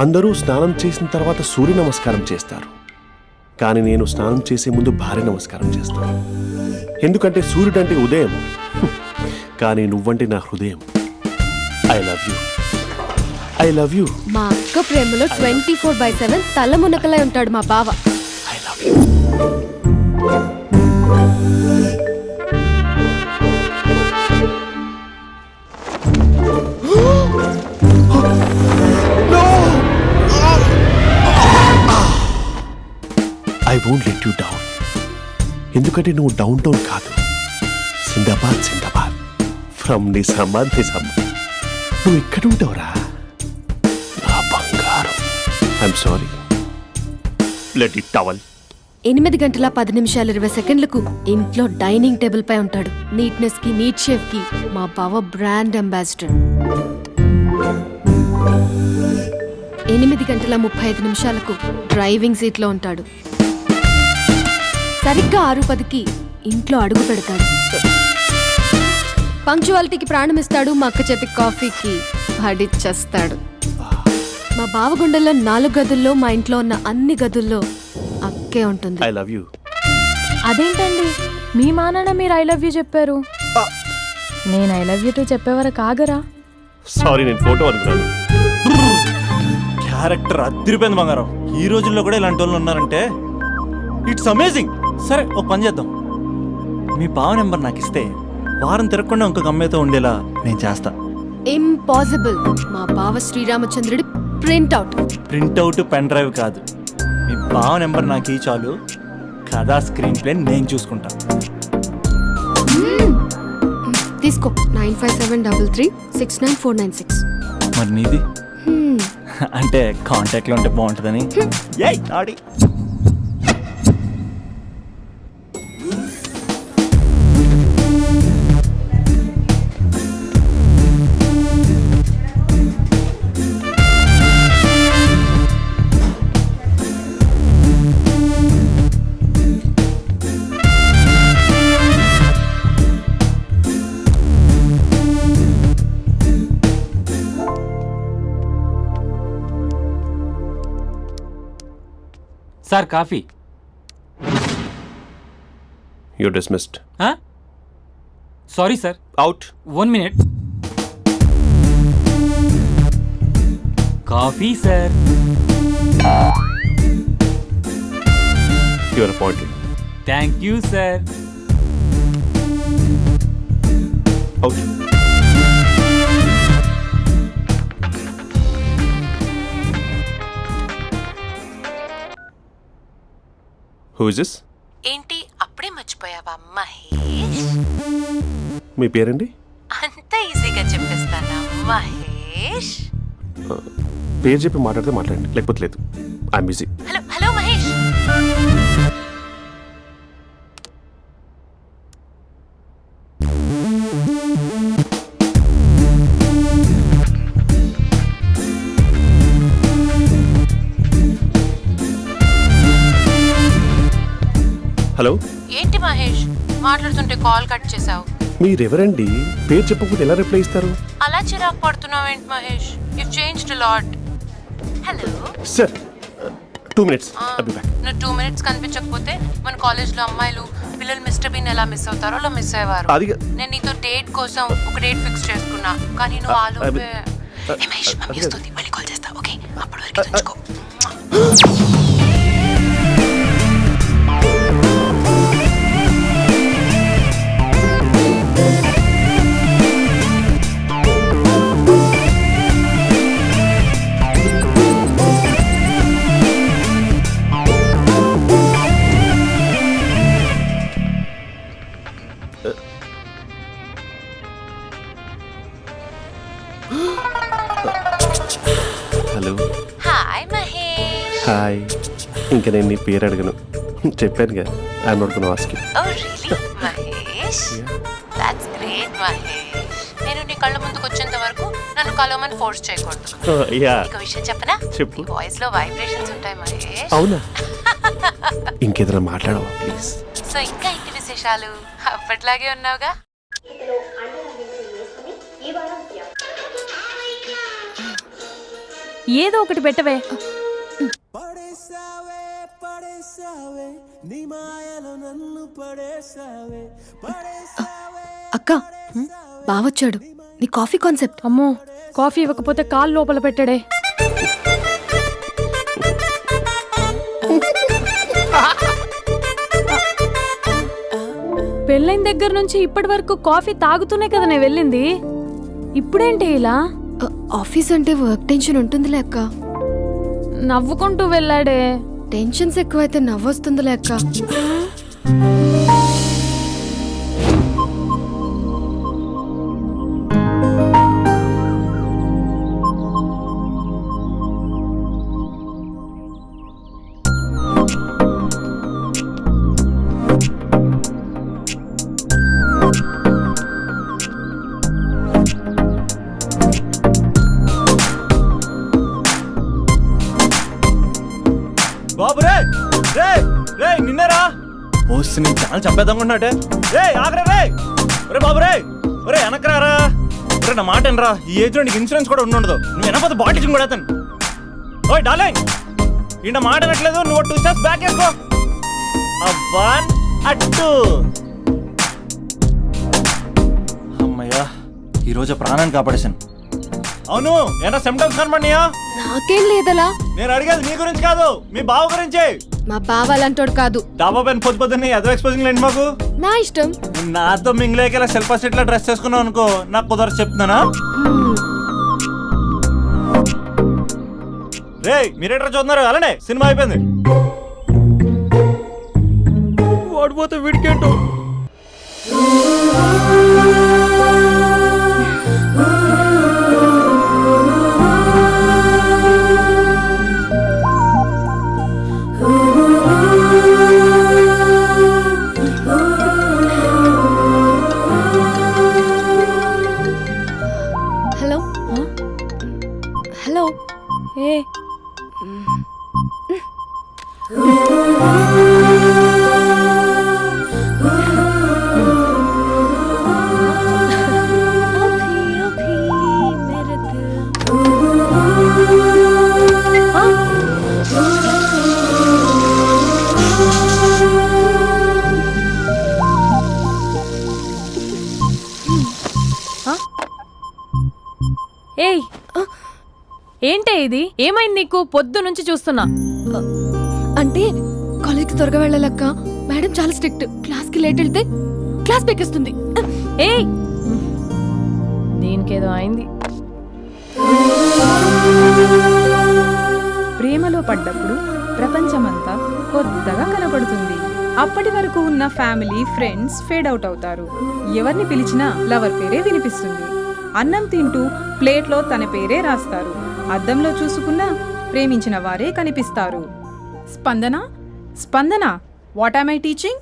అందరూ స్నానం చేసిన తర్వాత సూర్య నమస్కారం చేస్తారు, కానీ నేను స్నానం చేసే ముందు భార్య నమస్కారం చేస్తాను. ఎందుకంటే సూర్యుడు అంటే ఉదయం, కానీ నువ్వంటే నా హృదయం. I love you, I love you. మా అక్క ప్రేమలో 24/7 తల మునకలై ఉంటాడు మా బావ. I love you. I won't let you down. ఎందుకంటే నువ్వు డౌన్ టౌన్ కాదు, జిందాబాద్ జిందాబాద్ ఫ్రమ్ నిజామాబాద్ నిజామాబాద్. నువ్వు ఇక్కడ ఉంటావురా నా బంగారం. I'm sorry, let it towel. 8 గంటల 10 నిమిషాలు 20 సెకండ్లకు ఇంట్లో డైనింగ్ టేబుల్ పై ఉంటాడు. నీట్నెస్ కి, నీట్ షేఫ్ కి మా బావ బ్రాండ్ అంబాసిడర్. 8 గంటల 35 నిమిషాలకు డ్రైవింగ్ సీట్ లో ఉంటాడు. సరిగ్గా 6:10కి ఇంట్లో అడుగు పెడతాడు. పంక్చువాలిటీకి ప్రాణం ఇస్తాడు. మా అక్క చేతి కాఫీకి పడిచ్చేస్తాడు. మా బావ గుండెల్లో 4 గదుల్లో, మా ఇంట్లో ఉన్న అన్ని గదుల్లో అక్కే ఉంటుంది. I love you. అదేంటండి మీ మానాన్న మీరు ఐ లవ్ యూ చెప్పారు, నేను ఐ లవ్ యూ టు చెప్పేవరకు ఆగరా? సారీ, నేను ఫోటో అనుకున్నాను. క్యారెక్టర్ అదిరిపోయింది బంగారం. ఈ రోజుల్లో కూడా ఇలాంటి వాళ్ళు ఉన్నారంటే ఇట్స్ అమేజింగ్. సరే ఒక పని చేద్దాం, మీ బావ నెంబర్ నాకు ఇస్తే వారం తిరగకుండా ఇంకొక అమ్మాయితో ఉండేలా నేను చేస్తా. ఇంపాసిబుల్. మా బావ శ్రీరామచంద్రుడి ప్రింట్అవుట్. ప్రింట్అవుట్ పెన్ డ్రైవ్ కాదు, మీ బావ నెంబర్ నాకు ఈ చాలు. కథా స్క్రీన్ ప్లే నేను చూసుకుంటా. తీసుకో. 9573369496. మరి నీది? అంటే కాంటాక్ట్లో ఉంటే బాగుంటుందని. ఏయ్ ఆడి sir coffee. You dismissed. Sorry sir. Out. 1 minute. Coffee sir. You are appointed. Thank you sir. Out. Who is this? ఏంటి అప్పుడే మర్చిపోయావా మహేష్? మీ పేరండి? అంత ఈజీగా చెప్పేస్తానా మహేష్? పేరు చెప్పి మాట్లాడితే మాట్లాడండి, లేకపోతే లేదు. I'm busy. Hello hello Mahesh. Hello. ఏంటి మహేష్ మాట్లాడుతుంటే కాల్ కట్ చేసావు? మీరెవరండి? పేరు చెప్పకపోతే ఎలా రిప్లై ఇస్తారు? అలా చిరాకు పడుతున్నావేంటి Mahesh? You changed a lot. Hello sir, 2 minutes. I'll be back. నువ్వు 2 minutes కనిపించకపోతే మన కాలేజ్లో అమ్మాయిలు పిల్లలు మిస్టర్ బీన్ ఎలా మిస్ అవుతారో అలా మిస్ అయ్యేవారు. నేను నీతో డేట్ కోసం ఒక డేట్ ఫిక్స్ చేసుకున్నా, కానీ నువ్వు ఆలోపే. మహేష్ మమ్మీ వస్తుంది, మళ్ళీ కాల్ చేస్తా. ఓకే, అప్పటి వరకు ఉంచుకో. హలో. హాయ్ మహేష్. హాయ్. ఇంకా నేను నీ పేరు అడగను, చెప్పాను కదా. I'm not gonna ask you. Oh really Mahesh? That's great Mahesh. నేను నీ కళ్ళ ముందుకు వచ్చేంత వరకు నన్ను కలవమని ఫోర్స్ చేయకూడదు. యా. ఒక విషయం చెప్పనా? చెప్పు. నీ వాయిస్ లో వైబ్రేషన్స్ ఉంటాయి మహేష్. అవునా? ఇంకేదైనా మాట్లాడవా ప్లీజ్? సో ఇంకా ఇంటి విశేషాలు అప్పట్లాగే ఉన్నావుగా? ఏదో ఒకటి పెట్టవే. అక్క బావొచ్చాడు. నీ కాఫీ కాన్సెప్ట్. అమ్మో, కాఫీ ఇవ్వకపోతే కాలు లోపల పెట్టాడే. పెళ్ళైన దగ్గర నుంచి ఇప్పటి వరకు కాఫీ తాగుతూనే కదా నేను వెళ్ళింది. ఇప్పుడేంటి ఇలా? ఆఫీస్ అంటే వర్క్ టెన్షన్ ఉంటుందిలే అక్క. నవ్వుకుంటూ వెళ్ళాడే. టెన్షన్స్ ఎక్కువైతే నవ్వొస్తుందిలే అక్క. బాబు రే రే రే నిన్నరా వస్తే నేను చాలా చంపేద్దామనుకుంటున్నాటే. రే ఆగరా రే. ఒరే బాబు రే, ఒరే వెనకరారా. ఒరే నా మాట అనరా, ఈ ఏజ్ లో నీకు ఇన్సూరెన్స్ కూడా ఉండదు. నువ్వు వెనకపోతే బాటిల్ కూడా అతను. ఓయ్ డార్లింగ్, ఈ నా మాట అనట్లేదు. నువ్వు 2 స్టెప్స్ బ్యాక్ వేసుకో. అబ్బా అట్టు. అమ్మయ్యా, ఈరోజు ప్రాణాన్ని కాపాడేశాను. అవును, ఏనా సిమ్టమ్స్ కనబడినాయా? నాకేం లేదలా. నేను అడిగేది మీ గురించి కాదు, మీ బావ గురించి. మా బావ అలాంటోడు కాదు. డాబా పైన పొద్దున్నే అదో ఎక్స్పోజింగ్ లేండి మాకు. నా ఇష్టం. నాతో మింగిలేక సెల్ఫా సెట్ లో డ్రెస్ చేసుకున్నావు అనుకో, నాకు కుదరదు చెప్తున్నానా. రే మీరేట్రా చూస్తున్నారు? అలానే సినిమా అయిపోయింది. ఓడిపోతే వీడికేంటో. Hello hello. ఏ ఏయ్, ఏంటే ఇది? ఏమైంది నీకు? పొద్దు నుంచి చూస్తున్నా. అంటే కాలేజ్కి త్వరగా వెళ్ళాలక్క. మేడం చాలా స్ట్రిక్ట్. క్లాస్కి లేట్ వెళ్తే క్లాస్ పెక్కిస్తుంది. ఏయ్, దీనికేదో అయింది. ప్రేమలో పడ్డప్పుడు ప్రపంచమంతా కొత్తగా కనబడుతుంది. అప్పటి వరకు ఉన్న ఫ్యామిలీ ఫ్రెండ్స్ ఫేడ్ అవుట్ అవుతారు. ఎవరిని పిలిచినా లవర్ పేరే వినిపిస్తుంది. అన్నం తింటూ ప్లేట్లో తన పేరే రాస్తారు. అద్దంలో చూసుకున్నా ప్రేమించిన వారే కనిపిస్తారు. స్పందన, స్పందన, వాట్ ఆమ్ ఐ టీచింగ్?